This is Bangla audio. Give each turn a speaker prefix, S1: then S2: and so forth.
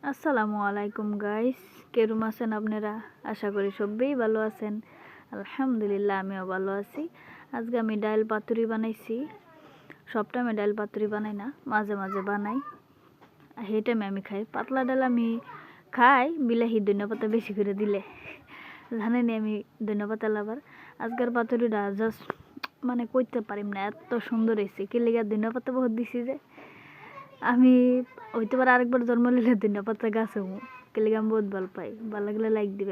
S1: আসসালামু আলাইকুম গাইস, কেরম আছেন আপনারা? আশা করি সবাই ভালো আছেন। আলহামদুলিল্লাহ, আমিও ভালো আছি। আজকে আমি ডাল পাতুরি বানাইছি। সব টাইমে ডাল পাতুরি বানাই না, মাঝে মাঝে বানাই। সেই টাইমে আমি খাই পাতলা ডাল। আমি খাই বিলাহি ধনিয়া পাতা বেশি করে দিলে। জানেনি আমি ধনিয়া পাতা লাভার। আজকের পাতুরিটা জাস্ট মানে কইতে পারিম না, এত সুন্দর হয়েছে। কি লেগে ধনিয়া পাতা বহুত দিছি যে আমি হইতে পারে আরেকবার জন্ম নিলে ধনিয়া পাতা গাছ হবো। কে লেগে আমি বহুত ভালো পাই। ভালো লাগলে লাইক দিবেন।